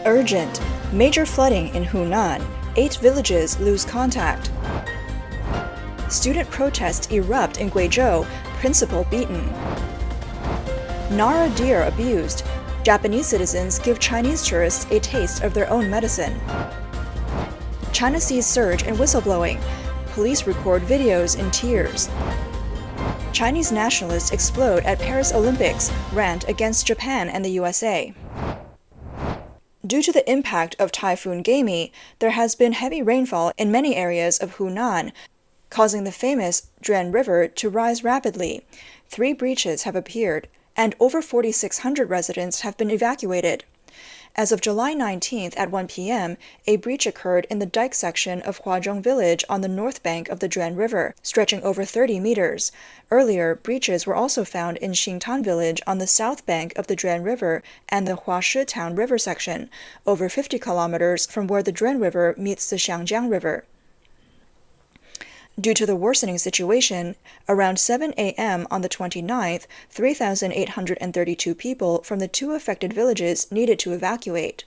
Urgent. Major flooding in Hunan. 8 villages lose contact. Student protests erupt in Guizhou. Principal beaten. Nara deer abused. Japanese citizens give Chinese tourists a taste of their own medicine. China sees surge in whistleblowing. Police record videos in tears. Chinese nationalists explode at Paris Olympics, rant against Japan and the USA. Due to the impact of Typhoon Gaimi, there has been heavy rainfall in many areas of Hunan, causing the famous Duan River to rise rapidly. 3 breaches have appeared, and over 4,600 residents have been evacuated. As of July 19th at 1 p.m., a breach occurred in the dike section of Huazhong village on the north bank of the Duan River, stretching over 30 meters. Earlier, breaches were also found in Xingtan village on the south bank of the Duan River and the Huashi Town River section, over 50 kilometers from where the Duan River meets the Shenyang River. Due to the worsening situation, around 7 a.m. on the 29th, 3,832 people from the 2 affected villages needed to evacuate.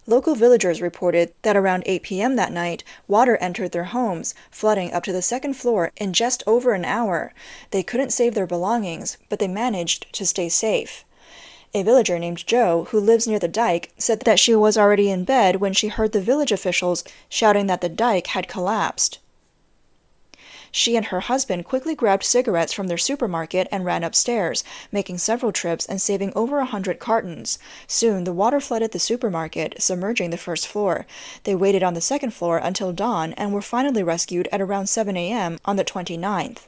Local villagers reported that around 8 p.m. that night, water entered their homes, flooding up to the 2nd floor in just over an hour. They couldn't save their belongings, but they managed to stay safe. A villager named Joe, who lives near the dike, said that she was already in bed when she heard the village officials shouting that the dike had collapsed. She and her husband quickly grabbed cigarettes from their supermarket and ran upstairs, making several trips and saving over 100 cartons. Soon, the water flooded the supermarket, submerging the 1st floor. They waited on the 2nd floor until dawn and were finally rescued at around 7 a.m. on the 29th.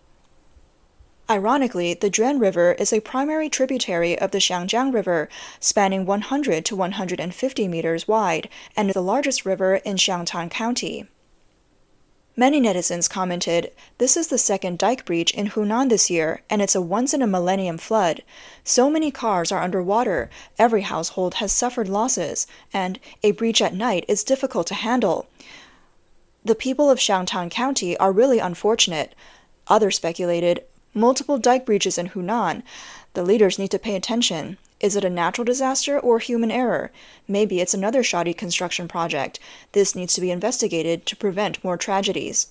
Ironically, the Duan River is a primary tributary of the Shenyang River, spanning 100 to 150 meters wide, and the largest river in Shenyang County. Many netizens commented, "This is the 2nd dike breach in Hunan this year, and it's a once-in-a-millennium flood. So many cars are underwater, every household has suffered losses, and a breach at night is difficult to handle. The people of Shenyang County are really unfortunate." Others speculated, "Multiple dike breaches in Hunan. The leaders need to pay attention. Is it a natural disaster or human error? Maybe it's another shoddy construction project. This needs to be investigated to prevent more tragedies."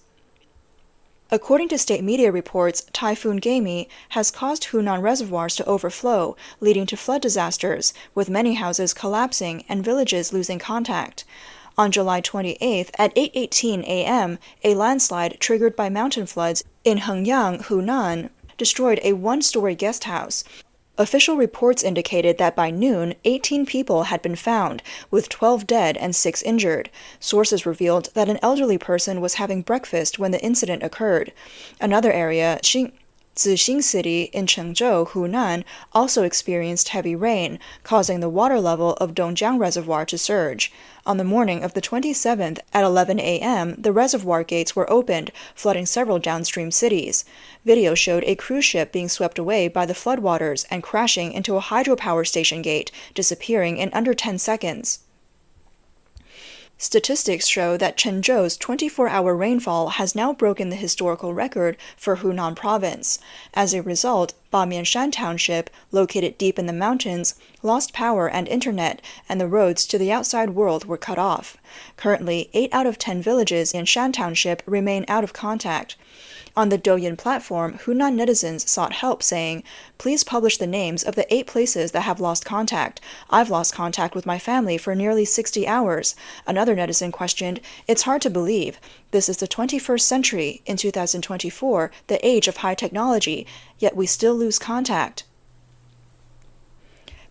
According to state media reports, Typhoon Gaimi has caused Hunan reservoirs to overflow, leading to flood disasters, with many houses collapsing and villages losing contact. On July 28th at 8:18 a.m., a landslide triggered by mountain floods in Shenyang, Hunan, destroyed a 1-story guest house. Official reports indicated that by noon, 18 people had been found, with 12 dead and 6 injured. Sources revealed that an elderly person was having breakfast when the incident occurred. Another area, Zixing City in Chengzhou, Hunan, also experienced heavy rain, causing the water level of Dongjiang Reservoir to surge. On the morning of the 27th at 11 a.m., the reservoir gates were opened, flooding several downstream cities. Video showed a cruise ship being swept away by the floodwaters and crashing into a hydropower station gate, disappearing in under 10 seconds. Statistics show that Chenzhou's 24-hour rainfall has now broken the historical record for Hunan province. As a result, Bamianshan Township, located deep in the mountains, lost power and internet, and the roads to the outside world were cut off. Currently, 8 out of 10 villages in Shan Township remain out of contact. On the Douyin platform, Hunan netizens sought help, saying, "Please publish the names of the 8 places that have lost contact. I've lost contact with my family for nearly 60 hours. Another netizen questioned, "It's hard to believe. This is the 21st century, in 2024, the age of high technology, yet we still lose contact."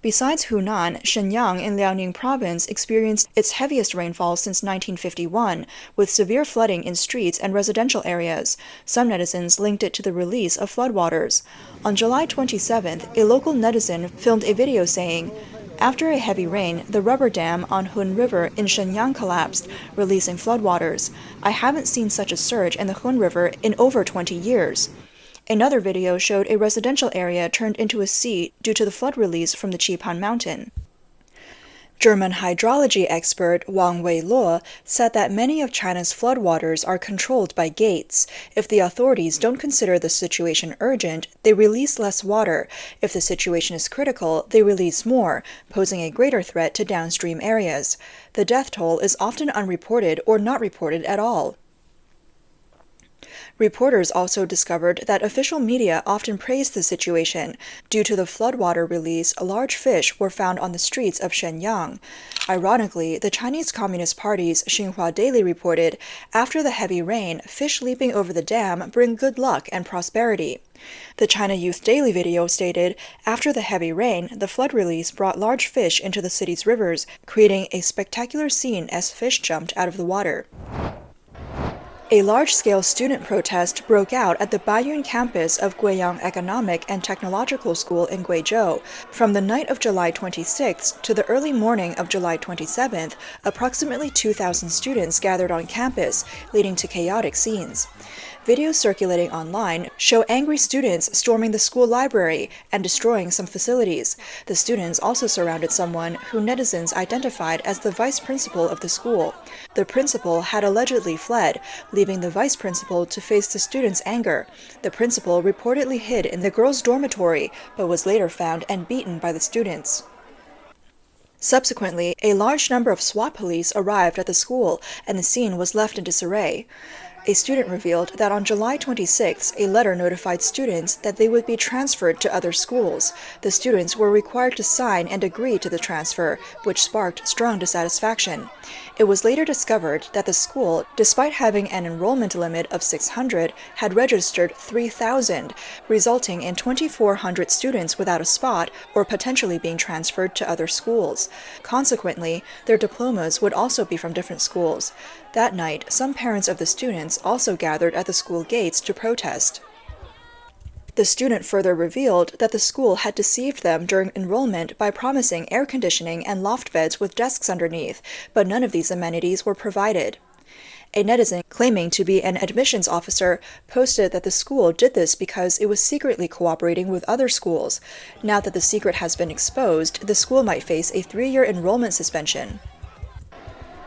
Besides Hunan, Shenyang in Liaoning province experienced its heaviest rainfall since 1951, with severe flooding in streets and residential areas. Some netizens linked it to the release of floodwaters. On July 27th, a local netizen filmed a video saying, "After a heavy rain, the rubber dam on Hun River in Shenyang collapsed, releasing floodwaters. I haven't seen such a surge in the Hun River in over 20 years. Another video showed a residential area turned into a sea due to the flood release from the Qipan mountain. German hydrology expert Wang Weiluo said that many of China's floodwaters are controlled by gates. If the authorities don't consider the situation urgent, they release less water. If the situation is critical, they release more, posing a greater threat to downstream areas. The death toll is often unreported or not reported at all. Reporters also discovered that official media often praise the situation. Due to the floodwater release, large fish were found on the streets of Shenyang. Ironically, the Chinese Communist Party's Xinhua Daily reported, after the heavy rain, fish leaping over the dam bring good luck and prosperity. The China Youth Daily video stated, after the heavy rain, the flood release brought large fish into the city's rivers, creating a spectacular scene as fish jumped out of the water. A large-scale student protest broke out at the Baiyun campus of Guiyang Economic and Technological School in Guizhou. From the night of July 26th to the early morning of July 27th, approximately 2,000 students gathered on campus, leading to chaotic scenes. Videos circulating online show angry students storming the school library and destroying some facilities. The students also surrounded someone who netizens identified as the vice principal of the school. The principal had allegedly fled, leaving the vice principal to face the students' anger. The principal reportedly hid in the girls' dormitory, but was later found and beaten by the students. Subsequently, a large number of SWAT police arrived at the school, and the scene was left in disarray. A student revealed that on July 26, a letter notified students that they would be transferred to other schools. The students were required to sign and agree to the transfer, which sparked strong dissatisfaction. It was later discovered that the school, despite having an enrollment limit of 600, had registered 3,000, resulting in 2,400 students without a spot or potentially being transferred to other schools. Consequently, their diplomas would also be from different schools. That night, some parents of the students also gathered at the school gates to protest. The student further revealed that the school had deceived them during enrollment by promising air conditioning and loft beds with desks underneath, but none of these amenities were provided. A netizen claiming to be an admissions officer posted that the school did this because it was secretly cooperating with other schools. Now that the secret has been exposed, the school might face a 3-year enrollment suspension.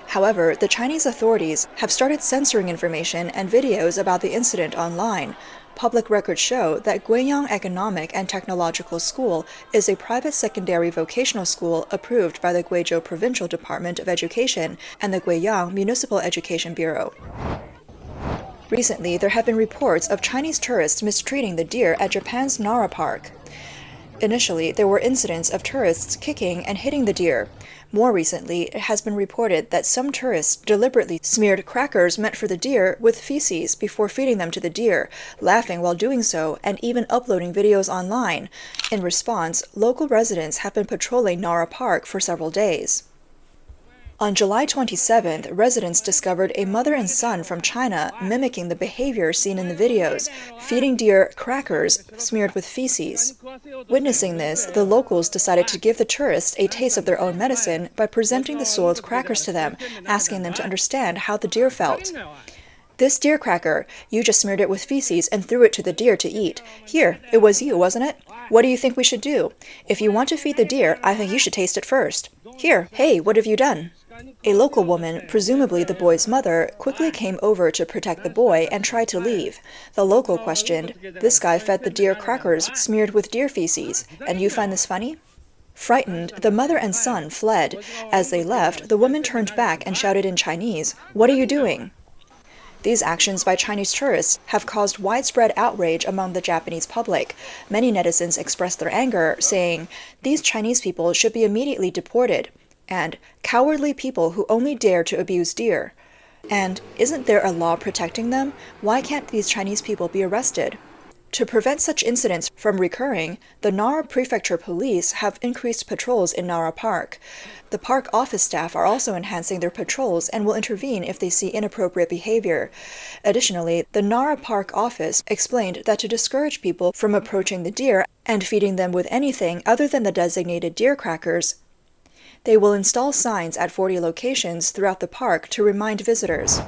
However, the Chinese authorities have started censoring information and videos about the incident online. Public records show that Guiyang Economic and Technological School is a private secondary vocational school approved by the Guizhou Provincial Department of Education and the Guiyang Municipal Education Bureau. Recently, there have been reports of Chinese tourists mistreating the deer at Japan's Nara Park. Initially, there were incidents of tourists kicking and hitting the deer. More recently, it has been reported that some tourists deliberately smeared crackers meant for the deer with feces before feeding them to the deer, laughing while doing so and even uploading videos online. In response, local residents have been patrolling Nara Park for several days. On July 27th, residents discovered a mother and son from China mimicking the behavior seen in the videos, feeding deer crackers smeared with feces. Witnessing this, the locals decided to give the tourists a taste of their own medicine by presenting the soiled crackers to them, asking them to understand how the deer felt. "This deer cracker, you just smeared it with feces and threw it to the deer to eat. Here, it was you, wasn't it? What do you think we should do? If you want to feed the deer, I think you should taste it first. Here, hey, what have you done?" A local woman, presumably the boy's mother, quickly came over to protect the boy and tried to leave. The local questioned, "This guy fed the deer crackers smeared with deer feces, and you find this funny?" Frightened, the mother and son fled. As they left, the woman turned back and shouted in Chinese, "What are you doing?" These actions by Chinese tourists have caused widespread outrage among the Japanese public. Many netizens expressed their anger, saying, "These Chinese people should be immediately deported," and "cowardly people who only dare to abuse deer." And "isn't there a law protecting them? Why can't these Chinese people be arrested?" To prevent such incidents from recurring, the Nara Prefecture Police have increased patrols in Nara Park. The park office staff are also enhancing their patrols and will intervene if they see inappropriate behavior. Additionally, the Nara Park office explained that to discourage people from approaching the deer and feeding them with anything other than the designated deer crackers, they will install signs at 40 locations throughout the park to remind visitors.